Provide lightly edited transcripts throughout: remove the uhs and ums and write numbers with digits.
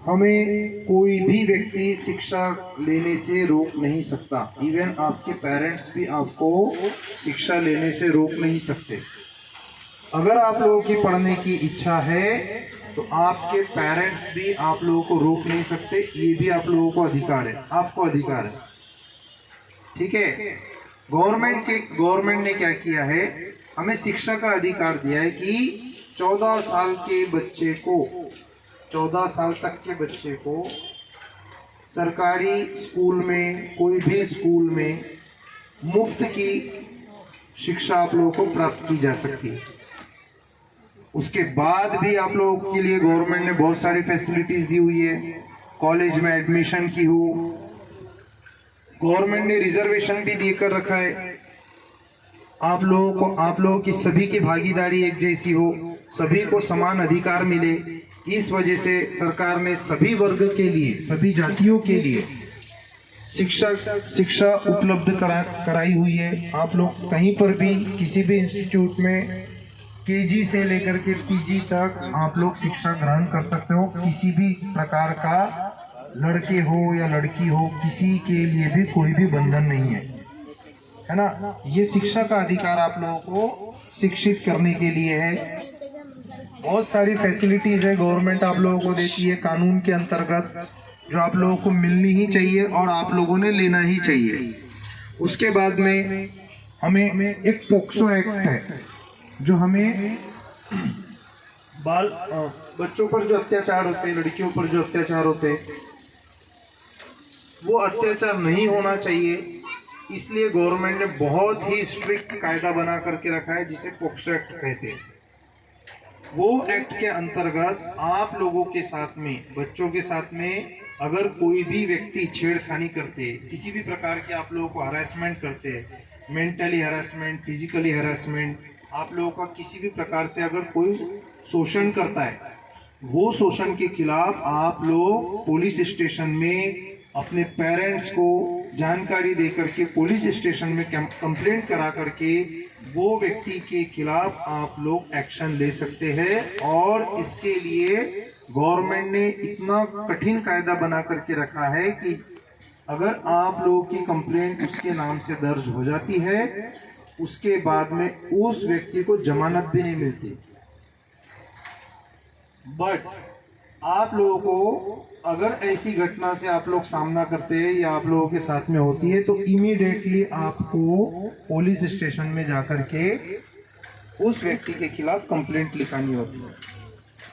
हमें कोई भी व्यक्ति शिक्षा लेने से रोक नहीं सकता। इवन आपके पेरेंट्स भी आपको शिक्षा लेने से रोक नहीं सकते। अगर आप लोगों की पढ़ने की इच्छा है तो आपके पेरेंट्स भी आप लोगों को रोक नहीं सकते। ये भी आप लोगों को अधिकार है, आपको अधिकार है। ठीक है। गवर्नमेंट ने क्या किया है, हमें शिक्षा का अधिकार दिया है कि 14 साल के बच्चे को 14 साल तक के बच्चे को सरकारी स्कूल में, कोई भी स्कूल में मुफ्त की शिक्षा आप लोगों को प्राप्त की जा सकती है। उसके बाद भी आप लोगों के लिए गवर्नमेंट ने बहुत सारी फैसिलिटीज दी हुई है। कॉलेज में एडमिशन की हो, गवर्नमेंट ने रिजर्वेशन भी देकर रखा है। आप लोगों की सभी की भागीदारी एक जैसी हो, सभी को समान अधिकार मिले। इस वजह से सरकार ने सभी वर्ग के लिए, सभी जातियों के लिए शिक्षा उपलब्ध कराई हुई है। आप लोग कहीं पर भी किसी भी इंस्टीट्यूट में केजी से लेकर के पीजी तक आप लोग शिक्षा ग्रहण कर सकते हो। किसी भी प्रकार का लड़के हो या लड़की हो, किसी के लिए भी कोई भी बंधन नहीं है ना। ये शिक्षा का अधिकार आप लोगों को शिक्षित करने के लिए है। बहुत सारी फैसिलिटीज है गवर्नमेंट आप लोगों को देती है कानून के अंतर्गत, जो आप लोगों को मिलनी ही चाहिए और आप लोगों ने लेना ही चाहिए। उसके बाद में हमें एक पोक्सो एक्ट है, जो हमें बच्चों पर जो अत्याचार होते हैं, लड़कियों पर जो अत्याचार होते हैं, वो अत्याचार नहीं होना चाहिए। इसलिए गवर्नमेंट ने बहुत ही स्ट्रिक्ट कायदा बना करके रखा है, जिसे पोक्सो एक्ट कहते हैं। वो एक्ट के अंतर्गत आप लोगों के साथ में, बच्चों के साथ में अगर कोई भी व्यक्ति छेड़खानी करते, किसी भी प्रकार के आप लोगों को हरासमेंट करते हैं, मेंटली हरासमेंट, फिजिकली हरासमेंट, आप लोगों का किसी भी प्रकार से अगर कोई शोषण करता है, वो शोषण के खिलाफ आप लोग पुलिस स्टेशन में अपने पेरेंट्स को जानकारी दे करके, पुलिस स्टेशन में कंप्लेंट करा करके वो व्यक्ति के खिलाफ आप लोग एक्शन ले सकते हैं। और इसके लिए गवर्नमेंट ने इतना कठिन कायदा बना करके रखा है कि अगर आप लोगों की कंप्लेंट उसके नाम से दर्ज हो जाती है, उसके बाद में उस व्यक्ति को जमानत भी नहीं मिलती। बट आप लोगों को अगर ऐसी घटना से आप लोग सामना करते हैं या आप लोगों के साथ में होती है, तो इमीडिएटली आपको पुलिस स्टेशन में जाकर के उस व्यक्ति के खिलाफ कंप्लेंट लिखानी होती है।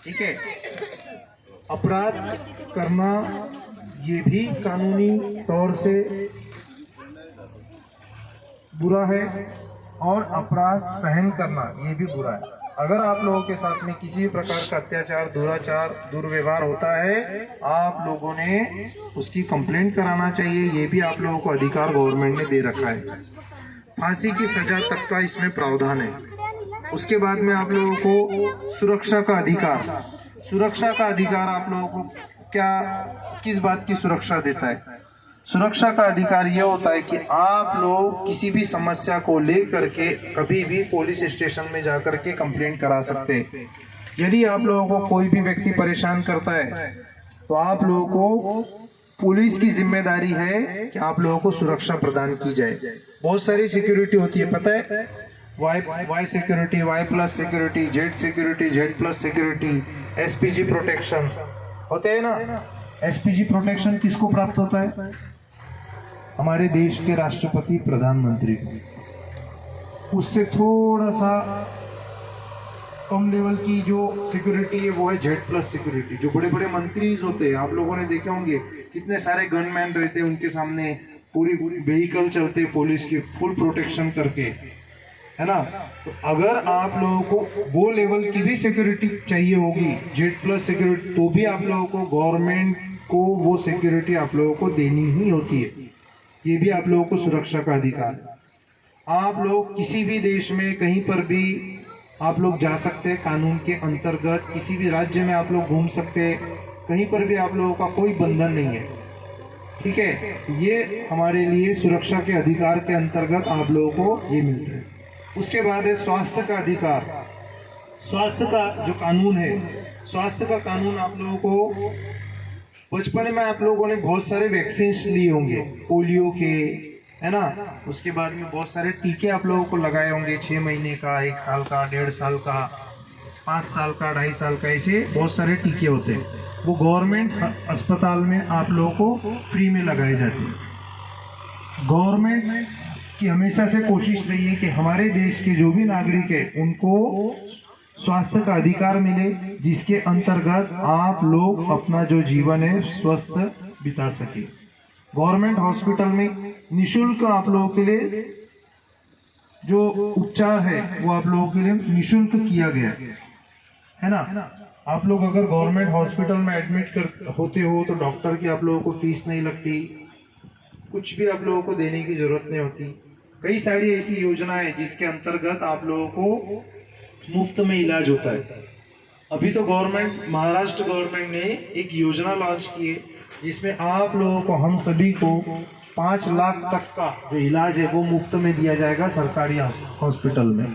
ठीक है। अपराध करना ये भी कानूनी तौर से बुरा है, और अपराध सहन करना ये भी बुरा है। अगर आप लोगों के साथ में किसी भी प्रकार का अत्याचार, दुराचार, दुर्व्यवहार होता है, आप लोगों ने उसकी कंप्लेंट कराना चाहिए। ये भी आप लोगों को अधिकार गवर्नमेंट ने दे रखा है। फांसी की सजा तक का इसमें प्रावधान है। उसके बाद में आप लोगों को सुरक्षा का अधिकार, सुरक्षा का अधिकार आप लोगों को किस बात की सुरक्षा देता है? सुरक्षा का अधिकार यह होता है कि आप लोग किसी भी समस्या को लेकर के कभी भी पुलिस स्टेशन में जाकर के कंप्लेंट करा सकते हैं। यदि आप लोगों को कोई भी व्यक्ति परेशान करता है, तो आप लोगों को पुलिस की जिम्मेदारी है कि आप लोगों को सुरक्षा प्रदान की जाए। बहुत सारी सिक्योरिटी होती है, पता है, Y security, Y plus security, Z security, Z plus security, SPG protection होते हैं ना। एसपीजी प्रोटेक्शन किसको प्राप्त होता है? हमारे देश के राष्ट्रपति, प्रधानमंत्री को। उससे थोड़ा सा कम लेवल की जो सिक्योरिटी है वो है जेड प्लस सिक्योरिटी। जो बड़े बड़े मंत्री होते हैं, आप लोगों ने देखे होंगे, कितने सारे गनमैन रहते हैं, उनके सामने पूरी व्हीकल चलते पुलिस की फुल प्रोटेक्शन करके, है ना। तो अगर आप लोगों को वो लेवल की भी सिक्योरिटी चाहिए होगी, जेड प्लस सिक्योरिटी, तो भी आप लोगों को गवर्नमेंट को वो सिक्योरिटी आप लोगों को देनी ही होती है। ये भी आप लोगों को सुरक्षा का अधिकार है। आप लोग किसी भी देश में कहीं पर भी आप लोग जा सकते हैं कानून के अंतर्गत। किसी भी राज्य में आप लोग घूम सकते हैं, कहीं पर भी आप लोगों का कोई बंधन नहीं है। ठीक है। ये हमारे लिए सुरक्षा के अधिकार के अंतर्गत आप लोगों को ये मिलता है। उसके बाद है स्वास्थ्य का अधिकार। स्वास्थ्य का जो कानून है, स्वास्थ्य का कानून आप लोगों को बचपन में आप लोगों ने बहुत सारे वैक्सीन लिए होंगे, पोलियो के, है ना। उसके बाद में बहुत सारे टीके आप लोगों को लगाए होंगे, 6 महीने का, 1 साल का, 1.5 साल का, 5 साल का, 2.5 साल का, ऐसे बहुत सारे टीके होते हैं। वो गवर्नमेंट अस्पताल में आप लोगों को फ्री में लगाए जाते हैं। गवर्नमेंट की हमेशा से कोशिश रही है कि हमारे देश के जो भी नागरिक है उनको स्वास्थ्य का अधिकार मिले, जिसके अंतर्गत आप लोग अपना जो जीवन है स्वस्थ बिता सके। गवर्नमेंट हॉस्पिटल में निशुल्क आप लोगों के लिए जो उपचार है वो आप लोगों के लिए निशुल्क किया गया है ना। आप लोग अगर गवर्नमेंट हॉस्पिटल में एडमिट होते हो तो डॉक्टर की आप लोगों को फीस नहीं लगती, कुछ भी आप लोगों को देने की जरूरत नहीं होती। कई सारी ऐसी योजनाएं जिसके अंतर्गत आप लोगों को मुफ्त में इलाज होता है। अभी तो महाराष्ट्र गवर्नमेंट ने एक योजना लॉन्च की है जिसमें आप लोगों को, हम सभी को 5 लाख तक का जो इलाज है वो मुफ्त में दिया जाएगा सरकारी हॉस्पिटल में।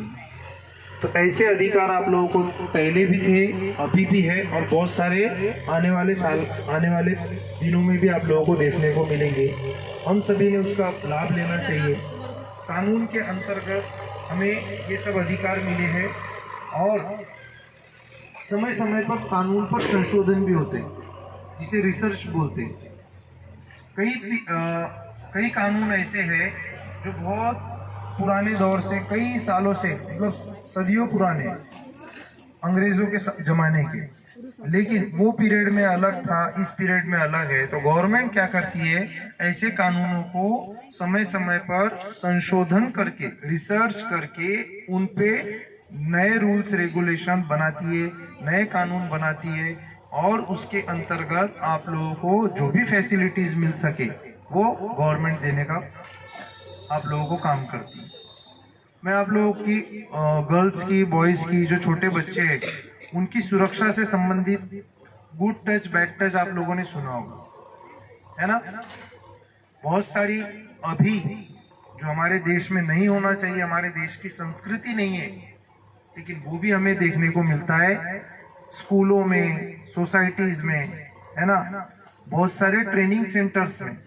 तो ऐसे अधिकार आप लोगों को पहले भी थे, अभी भी है, और बहुत सारे आने वाले दिनों में भी आप लोगों को देखने को मिलेंगे। हम सभी ने उसका लाभ लेना चाहिए। कानून के अंतर्गत हमें ये सब अधिकार मिले हैं और समय समय पर कानून पर संशोधन भी होते हैं, जिसे रिसर्च बोलते हैं। कई कानून ऐसे हैं जो बहुत पुराने दौर से, कई सालों से, मतलब सदियों पुराने, अंग्रेजों के जमाने के, लेकिन वो पीरियड में अलग था, इस पीरियड में अलग है। तो गवर्नमेंट क्या करती है, ऐसे कानूनों को समय समय पर संशोधन करके, रिसर्च करके उन पे नए रूल्स रेगुलेशन बनाती है, नए कानून बनाती है, और उसके अंतर्गत आप लोगों को जो भी फैसिलिटीज मिल सके वो गवर्नमेंट देने का आप लोगों को काम करती है। मैं आप लोगों की गर्ल्स की, बॉयज़ की, जो छोटे बच्चे हैं उनकी सुरक्षा से संबंधित गुड टच, बैड टच आप लोगों ने सुना होगा, है ना। बहुत सारी अभी जो हमारे देश में नहीं होना चाहिए, हमारे देश की संस्कृति नहीं है, लेकिन वो भी हमें देखने को मिलता है स्कूलों में, सोसाइटीज में, है ना। बहुत सारे ट्रेनिंग सेंटर्स में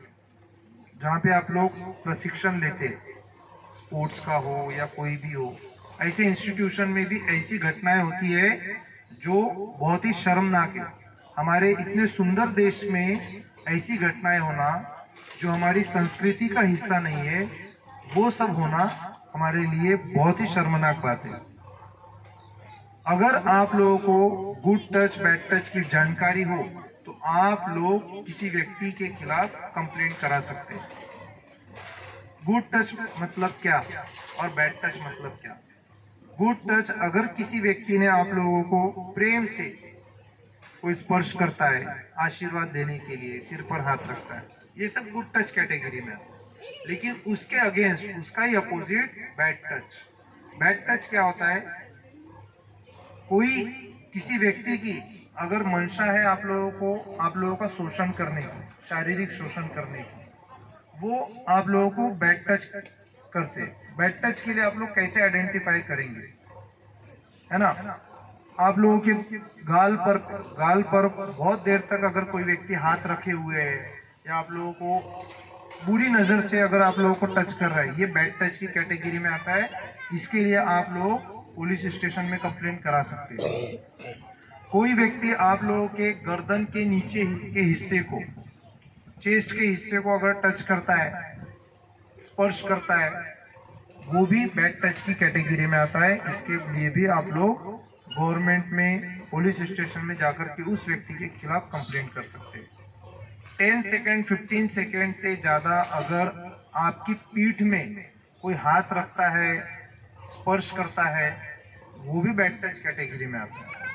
जहाँ पे आप लोग प्रशिक्षण लेते, स्पोर्ट्स का हो या कोई भी हो, ऐसे इंस्टीट्यूशन में भी ऐसी घटनाएं होती है जो बहुत ही शर्मनाक है। हमारे इतने सुंदर देश में ऐसी घटनाएं होना जो हमारी संस्कृति का हिस्सा नहीं है, वो सब होना हमारे लिए बहुत ही शर्मनाक बात है। अगर आप लोगों को गुड टच, बैड टच की जानकारी हो तो आप लोग किसी व्यक्ति के खिलाफ कंप्लेंट करा सकते हैं। गुड टच मतलब क्या और बैड टच मतलब क्या? गुड टच, अगर किसी व्यक्ति ने आप लोगों को प्रेम से कोई स्पर्श करता है, आशीर्वाद देने के लिए सिर पर हाथ रखता है, ये सब गुड टच कैटेगरी में आता है। लेकिन उसके अगेंस्ट, उसका ही opposite bad touch. Bad touch क्या होता है? कोई किसी व्यक्ति की अगर मंशा है आप लोगों का शोषण करने की, शारीरिक शोषण करने की, वो आप लोगों को बैड टच करते। बैड टच के लिए आप लोग कैसे आइडेंटिफाई करेंगे, है ना? आप लोगों के गाल पर बहुत देर तक अगर कोई व्यक्ति हाथ रखे हुए है या आप लोगों को बुरी नजर से अगर आप लोगों को टच कर रहा है, ये बैड टच की कैटेगरी में आता है। इसके लिए आप लोग पुलिस स्टेशन में कंप्लेंट करा सकते हैं। कोई व्यक्ति आप लोगों के गर्दन के नीचे के हिस्से को, चेस्ट के हिस्से को अगर टच करता है, स्पर्श करता है, वो भी बैड टच की कैटेगरी में आता है। इसके लिए भी आप लोग गवर्नमेंट में, पुलिस स्टेशन में जाकर के उस व्यक्ति के खिलाफ कंप्लेंट कर सकते हैं। 10 सेकेंड, 15 सेकेंड से ज़्यादा अगर आपकी पीठ में कोई हाथ रखता है, स्पर्श करता है, वो भी बैड टच कैटेगरी में आता है।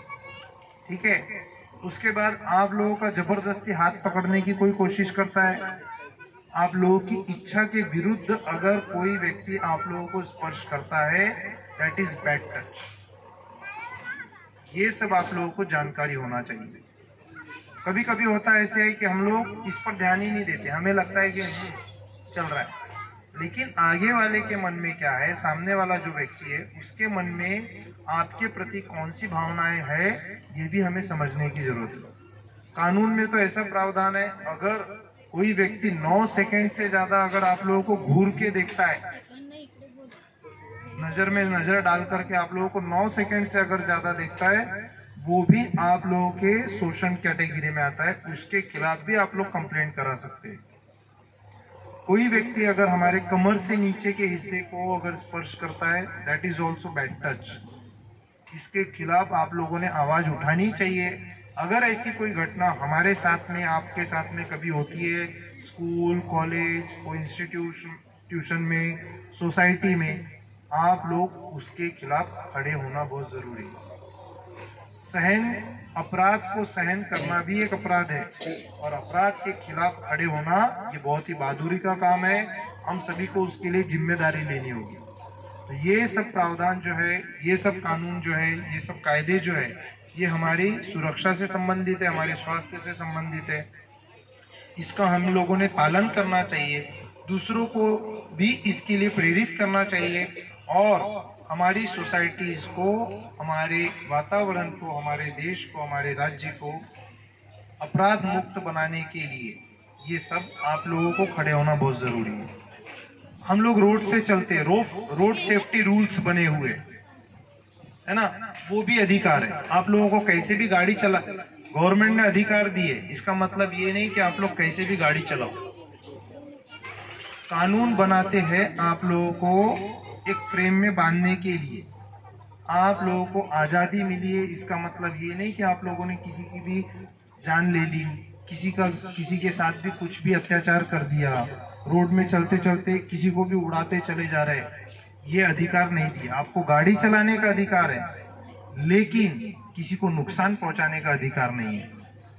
ठीक है। उसके बाद आप लोगों का जबरदस्ती हाथ पकड़ने की कोई कोशिश करता है, आप लोगों की इच्छा के विरुद्ध अगर कोई व्यक्ति आप लोगों को स्पर्श करता है, दैट इज बैड टच। ये सब आप लोगों को जानकारी होना चाहिए। कभी कभी होता है ऐसे है कि हम लोग इस पर ध्यान ही नहीं देते, हमें लगता है कि चल रहा है, लेकिन आगे वाले के मन में क्या है, सामने वाला जो व्यक्ति है उसके मन में आपके प्रति कौन सी भावनाएं है, ये भी हमें समझने की जरूरत है। कानून में तो ऐसा प्रावधान है, अगर कोई व्यक्ति 9 सेकंड से ज्यादा अगर आप लोगों को घूर के देखता है, नजर में नजर डाल करके आप लोगों को 9 सेकंड से अगर ज्यादा देखता है, वो भी आप लोगों के शोषण कैटेगरी में आता है, उसके खिलाफ भी आप लोग कंप्लेंट करा सकते हैं। कोई व्यक्ति अगर हमारे कमर से नीचे के हिस्से को अगर स्पर्श करता है, that is also bad touch. इसके खिलाफ आप लोगों ने आवाज उठानी चाहिए। अगर ऐसी कोई घटना हमारे साथ में, आपके साथ में कभी होती है, स्कूल, कॉलेज, कोई ट्यूशन में, सोसाइटी में, आप लोग उसके खिलाफ खड़े होना बहुत जरूरी है। अपराध को सहन करना भी एक अपराध है, और अपराध के खिलाफ खड़े होना ये बहुत ही बहादुरी का काम है। हम सभी को उसके लिए जिम्मेदारी लेनी होगी। तो ये सब प्रावधान जो है, ये सब कानून जो है, ये सब कायदे जो है, ये हमारी सुरक्षा से संबंधित है, हमारे स्वास्थ्य से संबंधित है। इसका हम लोगों ने पालन करना चाहिए, दूसरों को भी इसके लिए प्रेरित करना चाहिए, और हमारी सोसाइटीज को, हमारे वातावरण को, हमारे देश को, हमारे राज्य को अपराध मुक्त बनाने के लिए ये सब आप लोगों को खड़े होना बहुत जरूरी है। हम लोग रोड से चलते, रोड सेफ्टी रूल्स बने हुए है ना, वो भी अधिकार है। आप लोगों को कैसे भी गाड़ी चला, गवर्नमेंट ने अधिकार दिए, इसका मतलब ये नहीं कि आप लोग कैसे भी गाड़ी चलाओ। कानून बनाते हैं आप लोगों को एक फ्रेम में बांधने के लिए। आप लोगों को आज़ादी मिली है, इसका मतलब ये नहीं कि आप लोगों ने किसी की भी जान ले ली, किसी के साथ भी कुछ भी अत्याचार कर दिया, रोड में चलते चलते किसी को भी उड़ाते चले जा रहे, ये अधिकार नहीं दिया। आपको गाड़ी चलाने का अधिकार है, लेकिन किसी को नुकसान पहुंचाने का अधिकार नहीं है।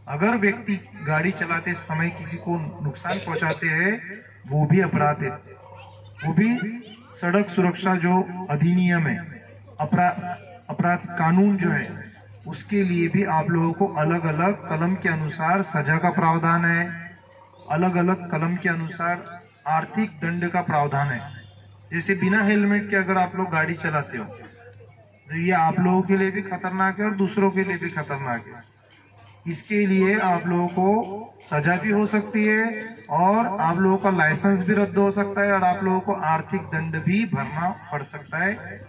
अगर व्यक्ति गाड़ी चलाते समय किसी को नुकसान पहुंचाते हैं, वो भी अपराध है। वो भी सड़क सुरक्षा जो अधिनियम है, अपराध कानून जो है, उसके लिए भी आप लोगों को अलग अलग कलम के अनुसार सजा का प्रावधान है, अलग अलग कलम के अनुसार आर्थिक दंड का प्रावधान है। जैसे बिना हेलमेट के अगर आप लोग गाड़ी चलाते हो, तो ये आप लोगों के लिए भी खतरनाक है और दूसरों के लिए भी खतरनाक है। इसके लिए आप लोगों को सजा भी हो सकती है, और आप लोगों का लाइसेंस भी रद्द हो सकता है, और आप लोगों को आर्थिक दंड भी भरना पड़ सकता है।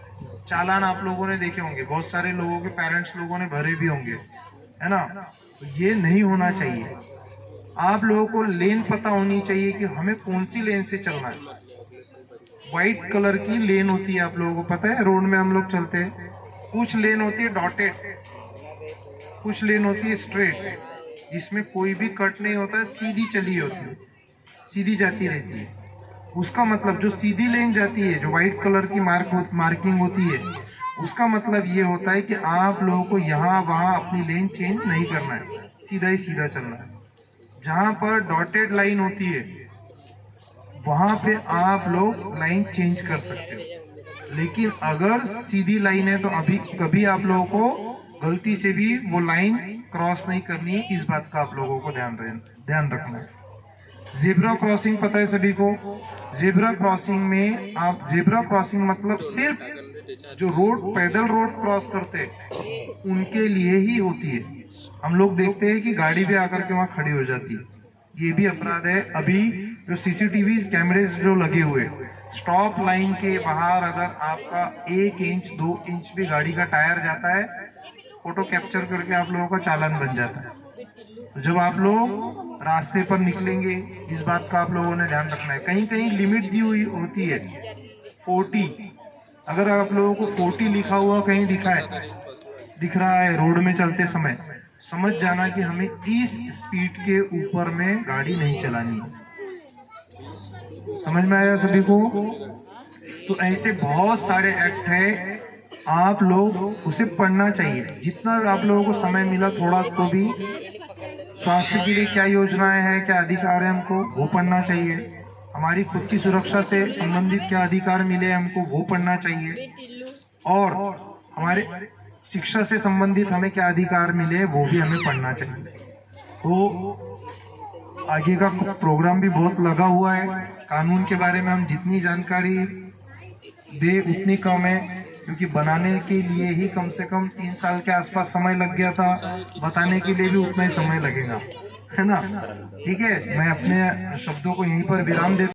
चालान आप लोगों ने देखे होंगे, बहुत सारे लोगों के पेरेंट्स लोगों ने भरे भी होंगे, है ना। तो ये नहीं होना चाहिए। आप लोगों को लेन पता होनी चाहिए कि हमें कौन सी लेन से चलना है। व्हाइट कलर की लेन होती है, आप लोगों को पता है, रोड में हम लोग चलते हैं। कुछ लेन होती है डॉटेड, कुछ लेन होती है स्ट्रेट, जिसमें कोई भी कट नहीं होता है, सीधी चली होती है, सीधी जाती रहती है। उसका मतलब जो सीधी लेन जाती है, जो व्हाइट कलर की मार्किंग होती है, उसका मतलब ये होता है कि आप लोगों को यहाँ वहाँ अपनी लेन चेंज नहीं करना है, सीधा ही सीधा चलना है। जहाँ पर डॉटेड लाइन होती है, वहाँ पे आप लोग लाइन चेंज कर सकते हो। लेकिन अगर सीधी लाइन है, तो अभी कभी आप लोगों को गलती से भी वो लाइन क्रॉस नहीं करनी है। इस बात का आप लोगों को ध्यान रखना है। जेब्रा क्रॉसिंग पता है सभी को। जेब्रा क्रॉसिंग में जेब्रा क्रॉसिंग मतलब सिर्फ जो रोड, पैदल रोड क्रॉस करते हैं उनके लिए ही होती है। हम लोग देखते हैं कि गाड़ी भी आकर के वहाँ खड़ी हो जाती है, ये भी अपराध है। अभी जो सीसीटीवी कैमरेज जो लगे हुए, स्टॉप लाइन के बाहर अगर आपका 1 इंच 2 इंच भी गाड़ी का टायर जाता है, फोटो कैप्चर करके आप लोगों का चालान बन जाता है। तो जब आप लोग रास्ते पर निकलेंगे, इस बात का आप लोगों ने ध्यान रखना है। कहीं कहीं लिमिट दी हुई होती है 40, अगर आप लोगों को 40 लिखा हुआ कहीं दिख रहा है रोड में चलते समय, समझ जाना कि हमें इस स्पीड के ऊपर में गाड़ी नहीं चलानी है। समझ में आया सभी को? तो ऐसे बहुत सारे एक्ट है, आप लोग उसे पढ़ना चाहिए। जितना आप लोगों को समय मिला, थोड़ा तो भी स्वास्थ्य के लिए क्या योजनाएं हैं, क्या अधिकार है, हमको वो पढ़ना चाहिए। हमारी खुद की सुरक्षा से संबंधित क्या अधिकार मिले हमको, वो पढ़ना चाहिए। और हमारे शिक्षा से संबंधित हमें क्या अधिकार मिले, वो भी हमें पढ़ना चाहिए। तो आगे का प्रोग्राम भी बहुत लगा हुआ है। कानून के बारे में हम जितनी जानकारी दे उतनी कम है। क्योंकि बनाने के लिए ही कम से कम 3 साल के आसपास समय लग गया था, बताने के लिए भी उतना ही समय लगेगा, है ना। ठीक है, मैं अपने शब्दों को यहीं पर विराम देता